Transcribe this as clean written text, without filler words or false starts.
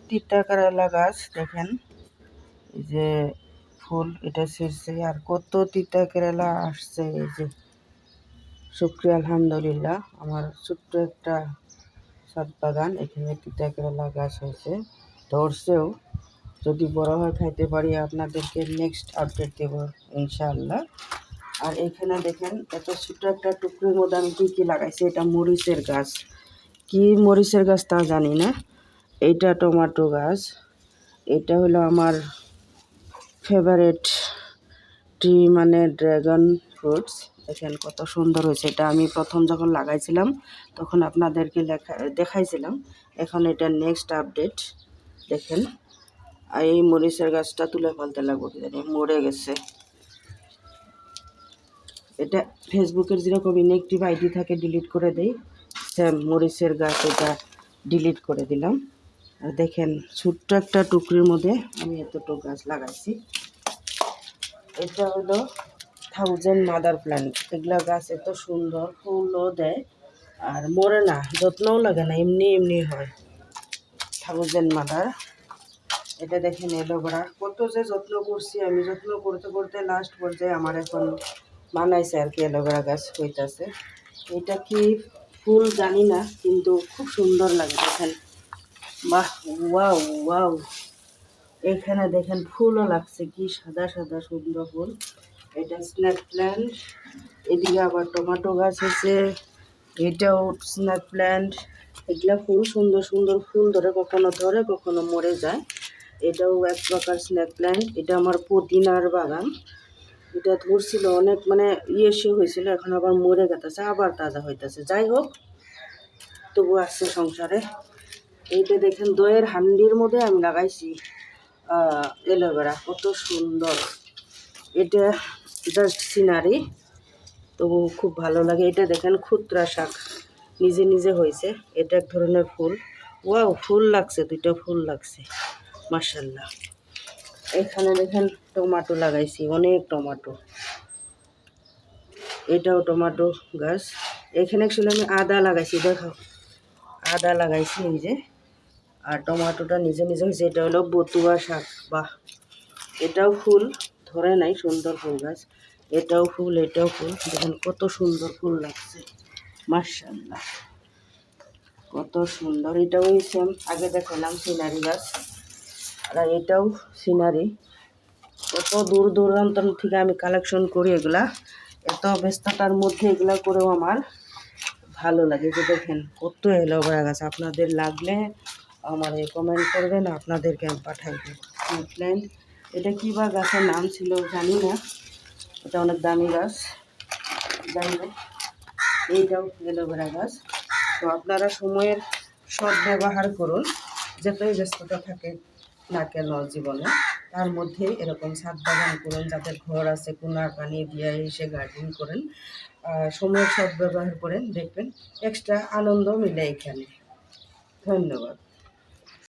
তিতা কেরালা গাছ দেখেন, এই যে ফুল এটা ছিঁড়ছে, আর কত তিতা কেরালা আসছে। এই যে শুকরিয়া আলহামদুলিল্লাহ, আমার ছোট্ট একটা ছাদ বাগান, এখানে তিতা কেরালা গাছ হয়েছে, ধরছেও। যদি বড় হয় খাইতে পারি আপনাদেরকে নেক্সট আপডেট দেব ইনশাআল্লাহ। আর এখানে দেখেন এত ছোট একটা টুকরির মধ্যে আমি কী লাগাইছি, এটা মরিচের গাছ। কি মরিচের গাছ তা জানি না। এইটা টমেটো গাছ। এটা হলো আমার ফেভারেট ট্রি, মানে ড্রাগন ফ্রুটস। দেখেন কত সুন্দর হয়েছে। এটা আমি প্রথম যখন লাগাইছিলাম তখন আপনাদেরকে দেখাইছিলাম। এখন এটা নেক্সট আপডেট দেখেন। আর এই মরিচের গাছটা তুলে ফেলতে লাগবো, কি জানি মরে গেছে। এটা ফেসবুকের যেরকম ইনঅ্যাক্টিভ আইডি থাকে ডিলিট করে দেই, সেম মরিচের গাছ এটা ডিলিট করে দিলাম। আর দেখেন ছোট্ট একটা টুকরির মধ্যে আমি এতটুকু গাছ লাগাইছি। এটা হলো 1000 মাদার প্ল্যান্ট। এগুলা গাছ এত সুন্দর, ফুলও দেয় আর মরে না, যত্নও লাগে না, এমনি এমনি হয়। 1000 মাদার। এটা দেখেন এলোভেরা, কত যে যত্ন করছি আমি, যত্ন করতে করতে লাস্ট পর্যায়ে আমার এখন মানাইছে আর কি, এলোভেরা গাছ হইতাছে। এটা কি ফুল জানি না, কিন্তু খুব সুন্দর লাগে দেখেন। বাহ, ওয়াও ওয়াও। এখানে দেখেন ফুলও লাগছে, কি সাদা সাদা সুন্দর ফুল। এটা স্নেক প্ল্যান্ট। এদিকে আবার টমেটো গাছ আছে, এটাও স্নেক প্ল্যান্ট। এগুলা ফুল সুন্দর সুন্দর ফুল ধরে, কখনো মরে যায়। এটাও এক প্রকার স্নেক প্ল্যান্ট। এটা আমার পুদিনার বাগান। এটা ধরছিল অনেক, মানে সে হয়েছিল, এখন আবার মরে গেতেছে, আবার তাজা হইতেছে। যাই হোক, তবু আসছে সংসারে। এইটা দেখেন দইয়ের হান্ডির মধ্যে আমি লাগাইছি এলোভেরা, কত সুন্দর। এটা জাস্ট সিনারি, তবু খুব ভালো লাগে। এটা দেখেন খুতরা শাক, নিজে নিজে হয়েছে। এটা এক ধরনের ফুল। ওয়াও, ফুল লাগছে, 2টা ফুল লাগছে, মাশাআল্লাহ। এখানে দেখেন টমেটো লাগাইছি, অনেক টমেটো। এটাও টমেটো গাছ। এখানে অ্যাকচুয়ালি আমি আদা লাগাইছি, দেখো আদা লাগাইছি এই যে। আর টমেটোটা নিজে নিজে হয়েছে। এটা হলো বতুয়া শাক। বাহ, এটাও ফুল ধরে নাই, সুন্দর ফুল গাছ। এটাও ফুল, এটাও ফুল। দেখেন কত সুন্দর ফুল লাগছে, মাশাআল্লাহ, কত সুন্দর। এটাও সেম, আগে দেখালাম সিনারি গাছ। আর এটাও সিনারি। কত দূর দূরান্ত থেকে আমি কালেকশন করি এগুলা, এত ব্যস্ততার মধ্যে এগুলা করেও আমার ভালো লাগে। যে দেখেন কত এলোভেরা গাছ, আপনাদের লাগলে আমার কমেন্ট করবেন, আপনাদেরকে আমি পাঠাই দেব। প্ল্যান্ট, এটা কী বা গাছের নাম ছিল জানি না, এটা অনেক দামি গাছ। যাই হোক, এইটাও এলোভেরা গাছ। তো আপনারা সময়ের সদ্ব্যবহার করুন, যতই ব্যস্ততা থাকে না কেন জীবনে, তার মধ্যে এরকম ছাদ বাগান করুন। যাদের ঘর আছে, কোনার পানি দিয়ে এসে গার্ডেনিং করেন, সময়ের সদ্ব্যবহার করেন, দেখবেন এক্সট্রা আনন্দ মিলে এখানে। ধন্যবাদ।